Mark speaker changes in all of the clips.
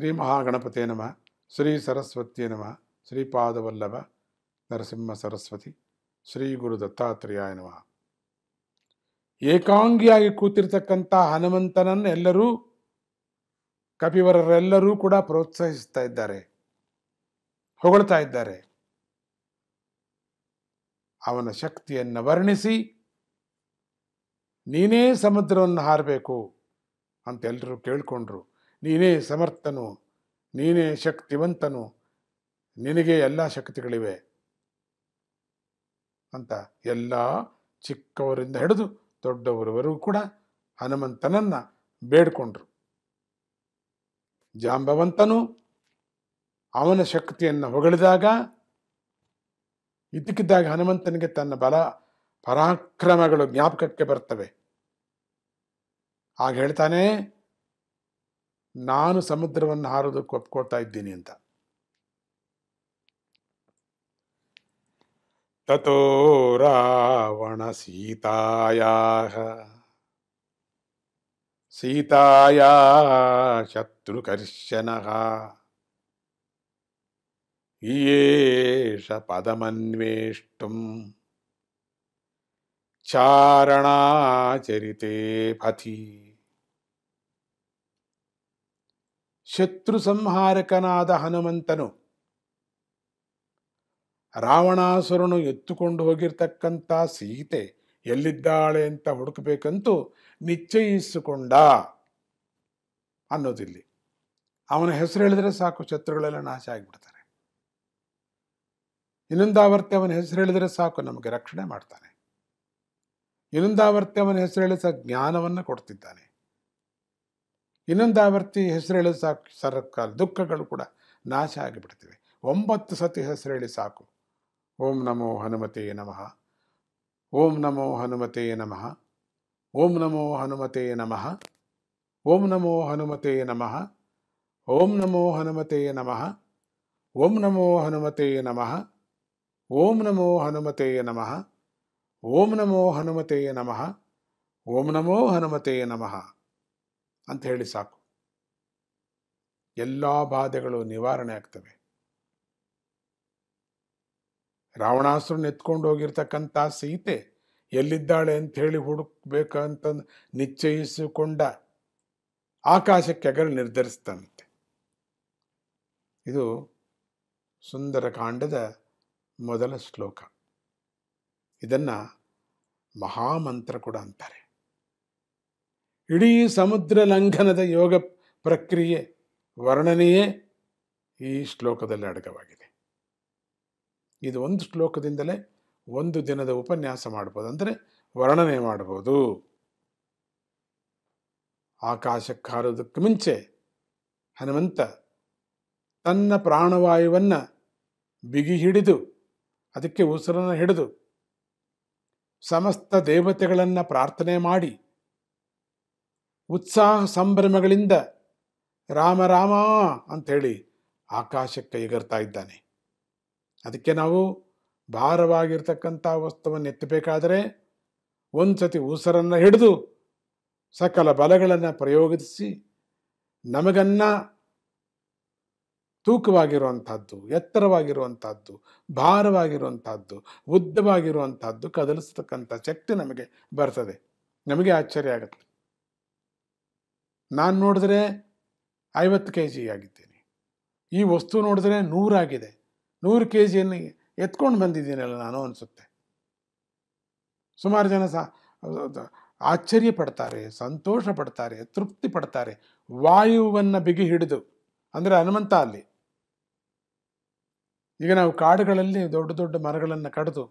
Speaker 1: ಶ್ರೀ ಮಹಾಗಣಪತಿಯೇ ನಮಃ. ಶ್ರೀ ಸರಸ್ವತಿಯೇ ನಮಃ. ಶ್ರೀಪಾದವಲ್ಲಭ ನರಸಿಂಹ ಸರಸ್ವತಿ ಶ್ರೀ ಗುರು ದತ್ತಾತ್ರೇಯಾಯ ನಮಃ. ಏಕಾಂಗಿಯಾಗಿ ಕೂತಿರ್ತಕ್ಕಂಥ ಹನುಮಂತನನ್ನು ಎಲ್ಲರೂ ಕಪಿವರರೆಲ್ಲರೂ ಕೂಡ ಪ್ರೋತ್ಸಾಹಿಸ್ತಾ ಇದ್ದಾರೆ, ಹೊಗಳ್ತಾ ಇದ್ದಾರೆ. ಅವನ ಶಕ್ತಿಯನ್ನು ವರ್ಣಿಸಿ ನೀನೇ ಸಮುದ್ರವನ್ನು ಹಾರಬೇಕು ಅಂತ ಎಲ್ಲರೂ ಕೇಳಿಕೊಂಡ್ರು. ನೀನೇ ಸಮರ್ಥನು, ನೀನೇ ಶಕ್ತಿವಂತನು, ನಿನಗೆ ಎಲ್ಲ ಶಕ್ತಿಗಳಿವೆ ಅಂತ ಎಲ್ಲ ಚಿಕ್ಕವರಿಂದ ಹಿಡಿದು ದೊಡ್ಡವರವರೆಗೂ ಕೂಡ ಹನುಮಂತನನ್ನ ಬೇಡ್ಕೊಂಡ್ರು. ಜಾಂಬವಂತನು ಅವನ ಶಕ್ತಿಯನ್ನು ಹೊಗಳಿದಾಗ ಇದ್ದಕ್ಕಿದ್ದಾಗ ಹನುಮಂತನಿಗೆ ತನ್ನ ಬಲ ಪರಾಕ್ರಮಗಳು ಜ್ಞಾಪಕಕ್ಕೆ ಬರ್ತವೆ. ಆಗ ಹೇಳ್ತಾನೆ, ನಾನು ಸಮುದ್ರವನ್ನು ಹಾರೋದಕ್ಕೆ ಒಪ್ಕೊಳ್ತಾ ಇದ್ದೀನಿ ಅಂತ. ತಥೋ ರಾವಣ ಸೀತಾಯಾ ಶತ್ರುಕರ್ಷಣಃ ಈಯೇಷ ಪದಮನ್ವೇಷ್ಟುಂ ಚಾರಣಾಚರಿತೆ ಪಥಿ. ಶತ್ರು ಸಂಹಾರಕನಾದ ಹನುಮಂತನು ರಾವಣಾಸುರನು ಎತ್ತುಕೊಂಡು ಹೋಗಿರ್ತಕ್ಕಂಥ ಸೀತೆ ಎಲ್ಲಿದ್ದಾಳೆ ಅಂತ ಹುಡುಕಬೇಕಂತೂ ನಿಶ್ಚಯಿಸಿಕೊಂಡ ಅನ್ನೋದಿಲ್ಲಿ. ಅವನ ಹೆಸರು ಹೇಳಿದ್ರೆ ಸಾಕು, ಶತ್ರುಗಳೆಲ್ಲ ನಾಶ ಆಗಿಬಿಡ್ತಾರೆ. ಇನ್ನೊಂದಾವರ್ತಿ ಅವನ ಹೆಸರು ಹೇಳಿದ್ರೆ ಸಾಕು, ನಮಗೆ ರಕ್ಷಣೆ ಮಾಡ್ತಾನೆ. ಇನ್ನೊಂದಾವರ್ತಿ ಅವನ ಹೆಸರು ಹೇಳಿದ ಸಾಕು, ಜ್ಞಾನವನ್ನು ಕೊಡ್ತಿದ್ದಾನೆ. ಇನ್ನೊಂದಾವರ್ತಿ ಹೆಸರು ಹೇಳಿದ ಸಾಕು, ಸರ್ಕಾಲ ದುಃಖಗಳು ಕೂಡ ನಾಶ ಆಗಿಬಿಡ್ತಿವೆ. 9 ಸತಿ ಹೆಸರು ಹೇಳಿ ಸಾಕು. ಓಂ ನಮೋ ಹನುಮತೇ ನಮಃ, ಓಂ ನಮೋ ಹನುಮತೇ ನಮಃ, ಓಂ ನಮೋ ಹನುಮತೇ ನಮಃ, ಓಂ ನಮೋ ಹನುಮತೇ ನಮಃ, ಓಂ ನಮೋ ಹನುಮತೇ ನಮಃ, ಓಂ ನಮೋ ಹನುಮತೇ ನಮಃ, ಓಂ ನಮೋ ಹನುಮತೇ ನಮಃ, ಓಂ ನಮೋ ಹನುಮತೇ ನಮಃ, ಓಂ ನಮೋ ಹನುಮತೇ ನಮಃ ಅಂತ ಹೇಳಿ ಸಾಕು. ಎಲ್ಲ ಬಾಧೆಗಳು ನಿವಾರಣೆ ಆಗ್ತವೆ. ರಾವಣಾಸುರನ ಎತ್ಕೊಂಡು ಹೋಗಿರ್ತಕ್ಕಂಥ ಸೀತೆ ಎಲ್ಲಿದ್ದಾಳೆ ಅಂತ ಹೇಳಿ ಹುಡುಕ್ಬೇಕಂತ ನಿಶ್ಚಯಿಸಿಕೊಂಡ ಆಕಾಶಕ್ಕೆ ಅಗಲು ನಿರ್ಧರಿಸ್ತಾನಂತೆ. ಇದು ಸುಂದರಕಾಂಡದ ಮೊದಲ ಶ್ಲೋಕ. ಇದನ್ನ ಮಹಾಮಂತ್ರ ಕೂಡ ಅಂತಾರೆ. ಇಡೀ ಸಮುದ್ರ ಲಂಘನದ ಯೋಗ ಪ್ರಕ್ರಿಯೆ ವರ್ಣನೆಯೇ ಈ ಶ್ಲೋಕದಲ್ಲಿ ಅಡಕವಾಗಿದೆ. ಇದು ಒಂದು ಶ್ಲೋಕದಿಂದಲೇ ಒಂದು ದಿನದ ಉಪನ್ಯಾಸ ಮಾಡ್ಬೋದು, ಅಂದರೆ ವರ್ಣನೆ ಮಾಡ್ಬೋದು. ಆಕಾಶಕ್ಕೆ ಹಾರೋದಕ್ಕೆ ಮುಂಚೆ ಹನುಮಂತ ತನ್ನ ಪ್ರಾಣವಾಯುವನ್ನು ಬಿಗಿ ಹಿಡಿದು, ಅದಕ್ಕೆ ಉಸಿರನ್ನು ಹಿಡಿದು ಸಮಸ್ತ ದೇವತೆಗಳನ್ನು ಪ್ರಾರ್ಥನೆ ಮಾಡಿ ಉತ್ಸಾಹ ಸಂಭ್ರಮಗಳಿಂದ ರಾಮ ರಾಮ ಅಂಥೇಳಿ ಆಕಾಶಕ್ಕೆ ಎಗರ್ತಾ ಇದ್ದಾನೆ. ಅದಕ್ಕೆ ನಾವು ಭಾರವಾಗಿರ್ತಕ್ಕಂಥ ವಸ್ತುವನ್ನು ಎತ್ತಬೇಕಾದರೆ ಒಂದು ಸತಿ ಉಸಿರನ್ನು ಹಿಡಿದು ಸಕಲ ಬಲಗಳನ್ನು ಪ್ರಯೋಗಿಸಿ ನಮಗನ್ನ ತೂಕವಾಗಿರುವಂಥದ್ದು, ಎತ್ತರವಾಗಿರುವಂಥದ್ದು, ಭಾರವಾಗಿರುವಂಥದ್ದು, ಉದ್ದವಾಗಿರುವಂಥದ್ದು ಕದಲಿಸ್ತಕ್ಕಂಥ ಶಕ್ತಿ ನಮಗೆ ಬರ್ತದೆ. ನಮಗೆ ಆಶ್ಚರ್ಯ ಆಗುತ್ತೆ. ನಾನು ನೋಡಿದ್ರೆ 50 kg ಆಗಿದ್ದೇನೆ, ಈ ವಸ್ತು ನೋಡಿದ್ರೆ 100 ಆಗಿದೆ. 100 kgಯನ್ನು ಎತ್ಕೊಂಡು ಬಂದಿದ್ದೀನಲ್ಲ ನಾನು ಅನಿಸುತ್ತೆ. ಸುಮಾರು ಜನ ಆಶ್ಚರ್ಯ ಪಡ್ತಾರೆ, ಸಂತೋಷ ಪಡ್ತಾರೆ, ತೃಪ್ತಿ ಪಡ್ತಾರೆ. ವಾಯುವನ್ನು ಬಿಗಿ ಹಿಡಿದು, ಅಂದರೆ ಹನುಮಂತ ಅಲ್ಲಿ. ಈಗ ನಾವು ಕಾಡುಗಳಲ್ಲಿ ದೊಡ್ಡ ದೊಡ್ಡ ಮರಗಳನ್ನು ಕಡಿದು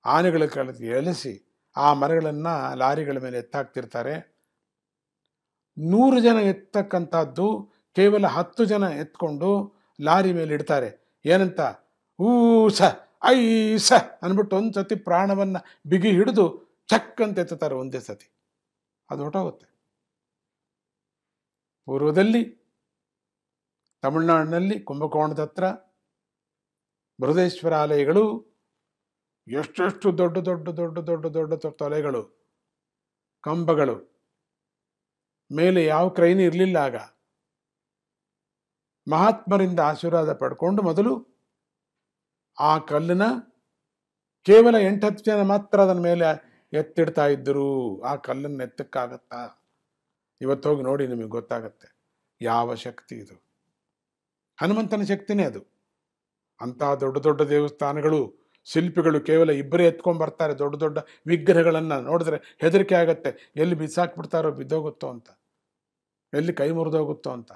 Speaker 1: ಆನೆಗಳ ಕಳೆದು ಎಳೆಸಿ ಆ ಮರಗಳನ್ನು ಲಾರಿಗಳ ಮೇಲೆ ಎತ್ತಾಕ್ತಿರ್ತಾರೆ. 100 ಜನ ಎತ್ತಕ್ಕಂಥದ್ದು ಕೇವಲ 10 ಜನ ಎತ್ಕೊಂಡು ಲಾರಿ ಮೇಲೆ ಇಡ್ತಾರೆ. ಏನಂತ ಊಸ ಐಸ ಅಂದ್ಬಿಟ್ಟು ಒಂದು ಸತಿ ಪ್ರಾಣವನ್ನು ಬಿಗಿ ಹಿಡಿದು ಚಕ್ ಅಂತ ಎತ್ತುತ್ತಾರೆ ಒಂದೇ ಸತಿ. ಅದು ಹೊಟ್ಟೋಗುತ್ತೆ. ಪೂರ್ವದಲ್ಲಿ ತಮಿಳುನಾಡಿನಲ್ಲಿ ಕುಂಭಕೋಣದ ಹತ್ರ ಬೃಹದೇಶ್ವರ ಆಲಯಗಳು, ಎಷ್ಟೆಷ್ಟು ದೊಡ್ಡ ದೊಡ್ಡ ದೊಡ್ಡ ದೊಡ್ಡ ದೊಡ್ಡ ತೊಲೆಗಳು, ಕಂಬಗಳು, ಮೇಲೆ ಯಾವ ಕ್ರೈನ್ ಇರಲಿಲ್ಲ. ಆಗ ಮಹಾತ್ಮರಿಂದ ಆಶೀರ್ವಾದ ಪಡ್ಕೊಂಡು ಮೊದಲು ಆ ಕಲ್ಲನ್ನ ಕೇವಲ 8-10 ಜನ ಮಾತ್ರ ಅದನ್ನ ಮೇಲೆ ಎತ್ತಿಡ್ತಾ ಇದ್ದರು. ಆ ಕಲ್ಲನ್ನು ಎತ್ತಕ್ಕಾಗತ್ತಾ? ಇವತ್ತು ಹೋಗಿ ನೋಡಿ, ನಿಮಗೆ ಗೊತ್ತಾಗತ್ತೆ ಯಾವ ಶಕ್ತಿ ಇದು. ಹನುಮಂತನ ಶಕ್ತಿನೇ ಅದು. ಅಂಥ ದೊಡ್ಡ ದೊಡ್ಡ ದೇವಸ್ಥಾನಗಳು, ಶಿಲ್ಪಿಗಳು ಕೇವಲ ಇಬ್ಬರೇ ಎತ್ಕೊಂಡ್ ಬರ್ತಾರೆ. ದೊಡ್ಡ ದೊಡ್ಡ ವಿಗ್ರಹಗಳನ್ನು ನೋಡಿದ್ರೆ ಹೆದರಿಕೆ ಆಗತ್ತೆ, ಎಲ್ಲಿ ಬಿಸಾಕ್ಬಿಡ್ತಾರೋ, ಬಿದ್ದೋಗುತ್ತೋ ಅಂತ, ಎಲ್ಲಿ ಕೈ ಮುರಿದೋಗುತ್ತೋ ಅಂತ.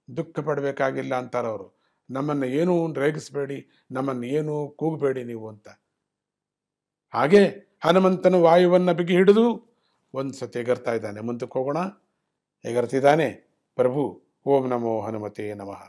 Speaker 1: ದುಃಖ ಪಡಬೇಕಾಗಿಲ್ಲ ಅಂತಾರವರು. ನಮ್ಮನ್ನು ಏನೂ ರೇಗಿಸ್ಬೇಡಿ, ನಮ್ಮನ್ನು ಏನೂ ಕೂಗಬೇಡಿ ನೀವು ಅಂತ. ಹಾಗೆ ಹನುಮಂತನು ವಾಯುವನ್ನು ಬಿಗಿ ಹಿಡಿದು ಒಂದು ಸತಿ ಎಗರ್ತಾ ಇದ್ದಾನೆ. ಮುಂದಕ್ಕೆ ಹೋಗೋಣ. ಎಗರ್ತಿದ್ದಾನೆ ಪ್ರಭು. ಓಂ ನಮೋ ಹನುಮತೆ ನಮಃ.